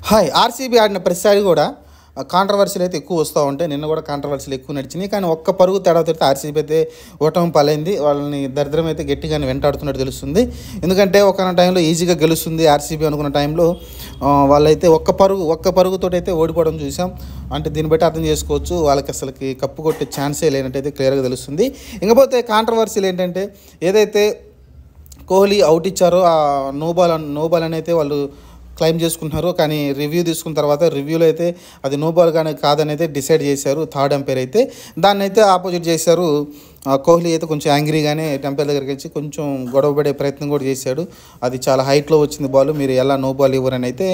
Hi RCB ఆడిన ప్రతిసారి కూడా కాంట్రవర్సీలు అయితే ఎక్కువ వస్తూ ఉంటాయి. నిన్న కూడా కాంట్రవర్సీలు ఎక్కువ నడిచినాయి. కానీ ఒక్క పరుగు తేడా తిరిగితే ఆర్సీబీ అయితే ఓటమి పాలైంది. వాళ్ళని దరిద్రం అయితే గట్టిగానే వెంటాడుతున్నట్టు తెలుస్తుంది. ఎందుకంటే ఒక టైంలో ఈజీగా గెలుస్తుంది ఆర్సీబీ అనుకున్న టైంలో వాళ్ళైతే ఒక్క పరుగుతో అయితే ఓడిపోవడం చూసాం. అంటే దీన్ని బట్టి అర్థం చేసుకోవచ్చు వాళ్ళకి అసలుకి కప్పు కొట్టే ఛాన్సే లేనట్టయితే క్లియర్గా తెలుస్తుంది. ఇంకపోతే కాంట్రవర్సీలు ఏంటంటే ఏదైతే కోహ్లీ అవుట్ ఇచ్చారో ఆ నో బాల్ అని అయితే వాళ్ళు క్లెయిమ్ చేసుకుంటున్నారు. కానీ రివ్యూ తీసుకున్న తర్వాత రివ్యూలో అయితే అది నో బాల్ కానీ కాదని అయితే డిసైడ్ చేశారు. థర్డ్ అంపైర్ అయితే దాన్ని అయితే ఆపోజిట్ చేశారు. కోహ్లీ అయితే కొంచెం యాంగ్రీగానే టెంపైర్ దగ్గరికి వచ్చి కొంచెం గొడవపడే ప్రయత్నం కూడా చేశాడు. అది చాలా హైట్లో వచ్చింది బాల్, మీరు ఎలా నో బాల్ ఇవ్వరని అయితే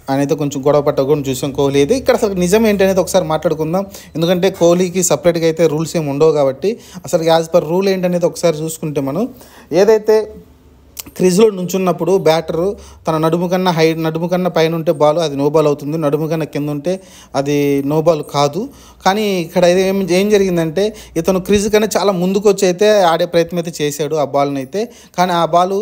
ఆయన అయితే కొంచెం గొడవ పట్ట కూడా చూసాం కోహ్లీ అయితే. ఇక్కడ అసలు నిజం ఏంటనేది ఒకసారి మాట్లాడుకుందాం. ఎందుకంటే కోహ్లీకి సపరేట్గా అయితే రూల్స్ ఏమి ఉండవు కాబట్టి అసలు యాజ్ పర్ రూల్ ఏంటనేది ఒకసారి చూసుకుంటే మనం ఏదైతే క్రీజ్లో నుంచున్నప్పుడు బ్యాటరు తన నడుము కన్నా పైన ఉంటే బాల్ అది నో బాల్ అవుతుంది, నడుము కన్నా కింద ఉంటే అది నో బాల్ కాదు. కానీ ఇక్కడ ఏం జరిగిందంటే ఇతను క్రీజ్ కన్నా చాలా ముందుకు వచ్చి అయితే ఆడే ప్రయత్నం అయితే చేశాడు ఆ బాల్ని అయితే. కానీ ఆ బాల్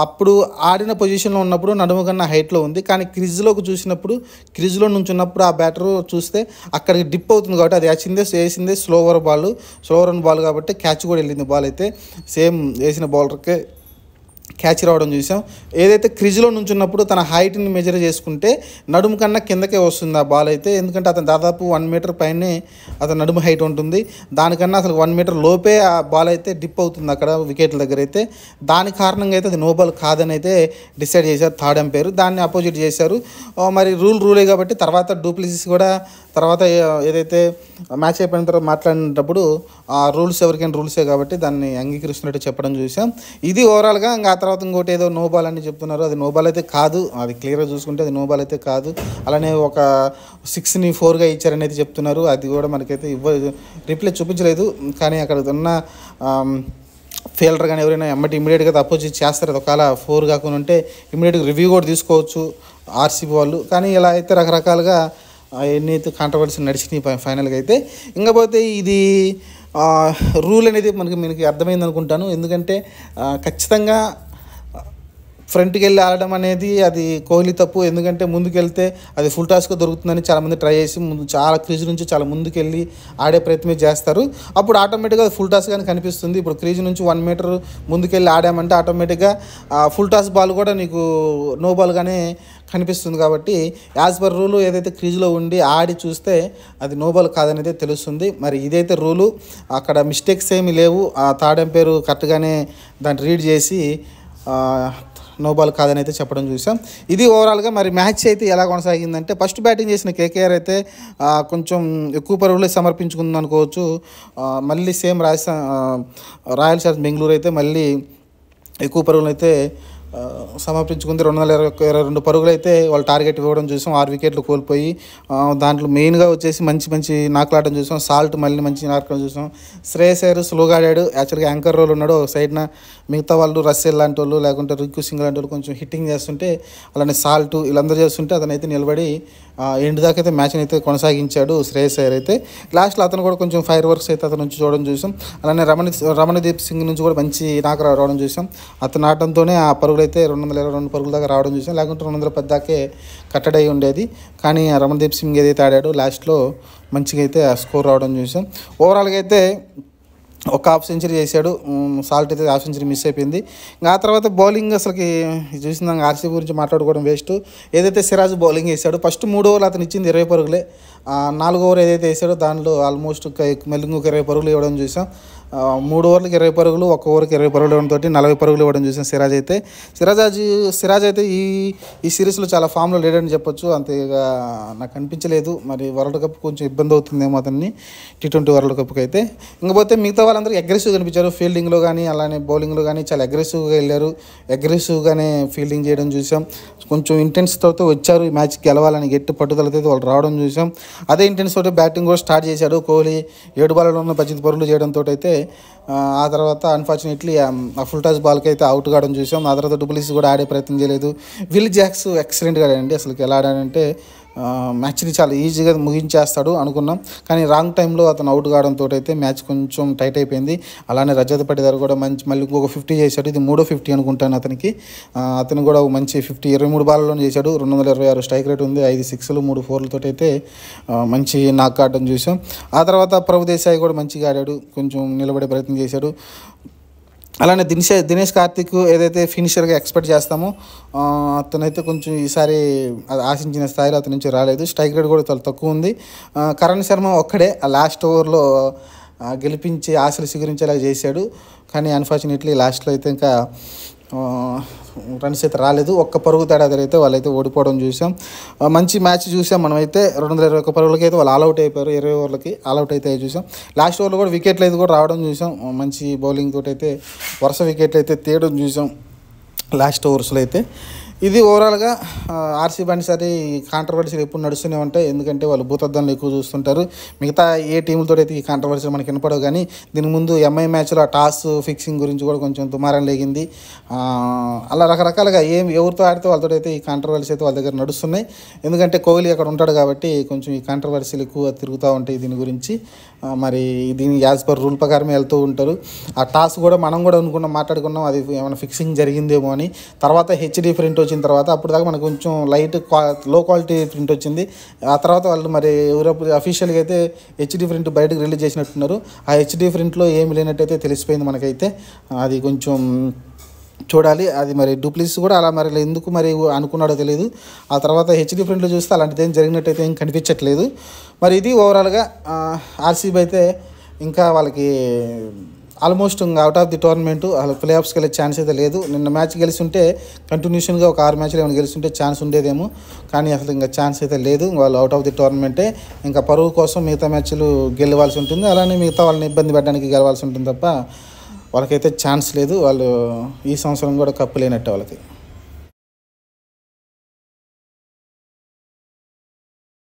అప్పుడు ఆడిన పొజిషన్లో ఉన్నప్పుడు నడుము కన్నా హైట్లో ఉంది. కానీ క్రీజ్లో నుంచున్నప్పుడు ఆ బ్యాటరు చూస్తే అక్కడికి డిప్ అవుతుంది కాబట్టి అది వేసిందే స్లోవర్ బాల్ కాబట్టి క్యాచ్ కూడా వెళ్ళింది. బాల్ అయితే సేమ్ వేసిన బౌలర్కే క్యాచ్ రావడం చూసాం. ఏదైతే క్రిజ్లో నుంచున్నప్పుడు తన హైట్ని మెజర్ చేసుకుంటే నడుము కన్నా కిందకే వస్తుంది ఆ బాల్ అయితే. ఎందుకంటే అతను దాదాపు 1 మీటర్ పైనే అతను నడుము హైట్ ఉంటుంది. దానికన్నా అసలు 1 మీటర్ లోపే ఆ బాల్ అయితే డిప్ అవుతుంది అక్కడ వికెట్ల దగ్గర అయితే. దాని కారణంగా అయితే అది నో బాల్ కాదని అయితే డిసైడ్ చేశారు థర్డ్ అంపైర్. దాన్ని అపోజిట్ చేశారు. మరి రూలే కాబట్టి తర్వాత డూప్లిసిస్ కూడా తర్వాత ఏదైతే మ్యాచ్ అయిపోయిన తర్వాత మాట్లాడినప్పుడు ఆ రూల్స్ ఎవరికైనా రూల్సే కాబట్టి దాన్ని అంగీకరిస్తున్నట్టు చెప్పడం చూసాం. ఇది ఓవరాల్గా. ఇంకా ఆ తర్వాత ఇంకోటి ఏదో నో బాల్ అని చెప్తున్నారు, అది నో బాల్ అయితే కాదు. అది క్లియర్గా చూసుకుంటే అది నో బాల్ అయితే కాదు. అలానే ఒక 6ని 4గా ఇచ్చారనేది చెప్తున్నారు. అది కూడా మనకైతే రిప్లై చూపించలేదు. కానీ అక్కడ ఉన్న ఫీల్డర్ కానీ ఎవరైనా ఇమీడియట్గా అపోజిట్ చేస్తారు. అది ఒకవేళ 4 కాకుండా ఉంటే ఇమీడియట్గా రివ్యూ కూడా తీసుకోవచ్చు ఆర్సీబీ వాళ్ళు. కానీ ఇలా అయితే రకరకాలుగా ఎన్నైతే కాంట్రవర్సీ నడిచినాయి ఫైనల్గా అయితే. ఇంకపోతే ఇది రూల్ అనేది మనకి అర్థమైంది అనుకుంటాను. ఎందుకంటే ఖచ్చితంగా ఫ్రంట్కి వెళ్ళి ఆడడం అనేది అది కోహ్లీ తప్పు. ఎందుకంటే ముందుకెళ్తే అది ఫుల్ టాస్గా దొరుకుతుందని చాలామంది ట్రై చేసి చాలా క్రీజ్ నుంచి చాలా ముందుకెళ్ళి ఆడే ప్రయత్నం చేస్తారు. అప్పుడు ఆటోమేటిక్గా అది ఫుల్ టాస్గానే కనిపిస్తుంది. ఇప్పుడు క్రీజ్ నుంచి 1 మీటర్ ముందుకెళ్ళి ఆడామంటే ఆటోమేటిక్గా ఫుల్ టాస్ బాల్ కూడా నీకు నో బాల్గానే కనిపిస్తుంది. కాబట్టి యాజ్ పర్ రూలు ఏదైతే క్రీజ్లో ఉండి ఆడి చూస్తే అది నో బాల్ కాదనేది తెలుస్తుంది. మరి ఇదైతే రూలు, అక్కడ మిస్టేక్స్ ఏమీ లేవు. ఆ థర్డ్ అంపైర్ కరెక్ట్గానే దాన్ని రీడ్ చేసి నో బాల్ కాదని అయితే చెప్పడం చూసాం. ఇది ఓవరాల్గా. మరి మ్యాచ్ అయితే ఎలా కొనసాగిందంటే ఫస్ట్ బ్యాటింగ్ చేసిన కేకేఆర్ అయితే కొంచెం ఎక్కువ పరుగులు సమర్పించుకుంది అనుకోవచ్చు. మళ్ళీ సేమ్ రాయల్ ఛాలెంజర్స్ బెంగళూరు అయితే మళ్ళీ ఎక్కువ పరుగులు అయితే సమర్పించుకుంది. 222 పరుగులు అయితే వాళ్ళు టార్గెట్ ఇవ్వడం చూసాం. 6 వికెట్లు కోల్పోయి దాంట్లో మెయిన్గా వచ్చేసి మంచి నాకులాటం చూసాం. సాల్ట్ మళ్ళీ మంచి నాకులాటం చూసాం. శ్రేయస్ అయ్యర్ స్లోగా ఆడాడు. యాక్చువల్గా యాంకర్ రోల్ ఉన్నాడు ఒక సైడ్న. మిగతా వాళ్ళు రస్సెల్ లాంటి వాళ్ళు లేకుంటే రిక్కు సింగ్ లాంటి వాళ్ళు కొంచెం హిట్టింగ్ చేస్తుంటే, అలానే సాల్ట్ వీళ్ళందరూ చేస్తుంటే అతనైతే నిలబడి ఎండ్ దాకా అయితే మ్యాచ్ని అయితే కొనసాగించాడు శ్రేయస్ అయ్యర్ అయితే. లాస్ట్లో అతను కూడా కొంచెం ఫైర్ వర్క్స్ అయితే అతను నుంచి చూడడం చూసాం. అలానే రమణదీప్ సింగ్ నుంచి కూడా మంచి నాక రావడం చూసాం. అతను ఆడటంతోనే ఆ పరుగులు అయితే 222 పరుగుల దాకా రావడం చూసాం. లేకుంటే 210 దాకే కట్టడై ఉండేది. కానీ రమణదీప్ సింగ్ ఏదైతే ఆడాడో లాస్ట్లో మంచిగా అయితే ఆ స్కోర్ రావడం చూసాం. ఓవరాల్గా అయితే ఒక హాఫ్ సెంచరీ చేశాడు. సాల్ట్ అయితే హాఫ్ సెంచరీ మిస్ అయిపోయింది. ఇంకా ఆ తర్వాత బౌలింగ్ అసలుకి చూసిన ఆర్సీబీ గురించి మాట్లాడుకోవడం వేస్ట్. ఏదైతే సిరాజ్ బౌలింగ్ వేసాడు ఫస్ట్ 3 ఓవర్లు అతను ఇచ్చింది 20 పరుగులే. 4వ ఓవర్ ఏదైతే వేసాడో దాంట్లో ఆల్మోస్ట్ మళ్ళీ ఇంకొక 20 పరుగులు ఇవ్వడం చూసాం. 3 ఓవర్లకి 20 పరుగులు, 1 ఓవర్కి 20 పరుగులు ఇవ్వడంతో 40 పరుగులు ఇవ్వడం చూసాం సిరాజ్ అయితే. సిరాజ్ అయితే ఈ సిరీస్లో చాలా ఫామ్లో లేడని చెప్పొచ్చు. అంతేగా నాకు అనిపించలేదు. మరి వరల్డ్ కప్ కొంచెం ఇబ్బంది అవుతుందేమో అతన్ని T20 వరల్డ్ కప్కి అయితే. ఇంకపోతే మిగతా వాళ్ళందరూ అగ్రెసివ్గా కనిపించారు. ఫీల్డింగ్లో కానీ అలానే బౌలింగ్లో కానీ చాలా అగ్రెసివ్గా వెళ్ళారు. అగ్రెసివ్గానే ఫీల్డింగ్ చేయడం చూసాం. కొంచెం ఇంటెన్స్తో వచ్చారు ఈ మ్యాచ్ గెలవాలని గట్టి పట్టుదలతో వాళ్ళు రావడం చూసాం. అదే ఇంటెన్స్ తోటి బ్యాటింగ్ కూడా స్టార్ట్ చేశాడు కోహ్లీ. 7 బాల్లో ఉన్న 18 పరుగులు చేయడంతో అయితే ఆ తర్వాత అన్ఫార్చునేట్లీ ఆ ఫుల్ టాస్ బాల్కి అయితే అవుట్ కావడం చూసాం. ఆ తర్వాత డూప్లిసిస్ కూడా ఆడే ప్రయత్నం చేయలేదు. విల్ జాక్స్ ఎక్సలెంట్గా ఆడండి. అసలు ఎలా ఆడాడంటే మ్యాచ్ని చాలా ఈజీగా ముగించేస్తాడు అనుకున్నాం. కానీ రాంగ్ టైంలో అతను అవుట్ కావడంతో అయితే మ్యాచ్ కొంచెం టైట్ అయిపోయింది. అలానే రజత్ పటిదార్ కూడా మళ్ళీ ఇంకొక 50 చేశాడు. ఇది 3వ 50 అనుకుంటాను అతనికి. అతను కూడా మంచి 50 23 బాల్లోనే చేశాడు. 226 స్ట్రైక్ రేట్ ఉంది. 5 6లు 3 4లతో అయితే మంచి నాక్ ఆడడం చూసాం. ఆ తర్వాత ప్రభుదేశాయ్ కూడా మంచిగా ఆడాడు, కొంచెం నిలబడే ప్రయత్నం చేశాడు. అలానే దినేష్ కార్తిక్ ఏదైతే ఫినిషర్గా ఎక్స్పెక్ట్ చేస్తామో అతనైతే కొంచెం ఈసారి ఆశించిన స్థాయిలో అతని నుంచి రాలేదు. స్ట్రైక్ రేట్ కూడా చాలా తక్కువ ఉంది. కరణ్ శర్మ ఒక్కడే ఆ లాస్ట్ ఓవర్లో గెలిపించి ఆశలు సిగురించేలా చేశాడు. కానీ అన్ఫార్చునేట్లీ లాస్ట్లో అయితే ఇంకా రన్స్ అయితే రాలేదు. ఒక్క పరుగు తేడా అయితే వాళ్ళైతే ఓడిపోవడం చూసాం. మంచి మ్యాచ్ చూసాం మనమైతే. 221 పరుగులకి అయితే వాళ్ళు ఆల్అవుట్ అయిపోయారు. 20 ఓవర్లకి ఆల్అవుట్ అయితే చూసాం. లాస్ట్ ఓవర్లో కూడా వికెట్లు అయితే కూడా రావడం చూసాం. మంచి బౌలింగ్ తోటి అయితే వరుస వికెట్లు అయితే తీయడం చూసాం లాస్ట్ ఓవర్స్లో అయితే. ఇది ఓవరాల్గా ఆర్సీ బానిసరి కాంట్రవర్సీలు ఎప్పుడు నడుస్తూనే ఉంటాయి. ఎందుకంటే వాళ్ళు భూతద్దంలో ఎక్కువ చూస్తుంటారు. మిగతా ఏ టీములతో అయితే ఈ కాంట్రవర్సీలు మనకి వినపడవు. కానీ దీని ముందు ఎంఐ మ్యాచ్లో ఆ టాస్ ఫిక్సింగ్ గురించి కూడా కొంచెం దుమారం లేగింది. అలా రకరకాలుగా ఎవరితో ఆడితే వాళ్ళతో అయితే ఈ కాంట్రవర్సీ అయితే వాళ్ళ దగ్గర నడుస్తున్నాయి. ఎందుకంటే కోహ్లీ అక్కడ ఉంటాడు కాబట్టి కొంచెం ఈ కాంట్రవర్సీలు ఎక్కువ తిరుగుతూ ఉంటాయి దీని గురించి. మరి దీని యాజ్ పర్ రూల్ ప్రకారమే వెళ్తూ ఉంటారు. ఆ టాస్ కూడా మనం కూడా మాట్లాడుకున్నాం అది ఏమైనా ఫిక్సింగ్ జరిగిందేమో అని. తర్వాత హెచ్డి ప్రింట్ వచ్చిన తర్వాత అప్పుడు దాకా మనకు కొంచెం లో క్వాలిటీ ప్రింట్ వచ్చింది. ఆ తర్వాత వాళ్ళు మరి యూరోప్ అఫీషియల్గా అయితే హెచ్డి ప్రింట్ బయటకు రిలీజ్ చేసినట్టున్నారు. ఆ హెచ్డి ప్రింట్లో ఏమి లేనట్టయితే తెలిసిపోయింది మనకైతే. అది కొంచెం చూడాలి. అది మరి డూప్లిస్ కూడా అలా మరి ఎందుకు మరి అనుకున్నాడో తెలియదు. ఆ తర్వాత హెచ్డి ప్రింట్లో చూస్తే అలాంటిది ఏం జరిగినట్టయితే ఏం కనిపించట్లేదు. మరి ఇది ఓవరాల్గా ఆర్సీబీ అయితే ఇంకా వాళ్ళకి ఆల్మోస్ట్ ఇంకా అవుట్ ఆఫ్ ది టోర్నమెంట్ అలా ప్లే ఆఫ్స్కి వెళ్ళే ఛాన్స్ అయితే లేదు. నిన్న మ్యాచ్ గెలిచుంటే కంటిన్యూషన్గా ఒక 6 మ్యాచ్లు ఏమైనా గెలిచుంటే ఛాన్స్ ఉండేదేమో. కానీ అసలు ఇంకా ఛాన్స్ అయితే లేదు. వాళ్ళు అవుట్ ఆఫ్ ది టోర్నమెంటే. ఇంకా పరువు కోసం మిగతా మ్యాచ్లు గెలవాల్సి ఉంటుంది. అలానే మిగతా వాళ్ళని ఇబ్బంది పెట్టడానికి గెలవాల్సి ఉంటుంది తప్ప వాళ్ళకైతే ఛాన్స్ లేదు. వాళ్ళు ఈ సంవత్సరం కూడా కప్పు లేనట్టే వాళ్ళకి.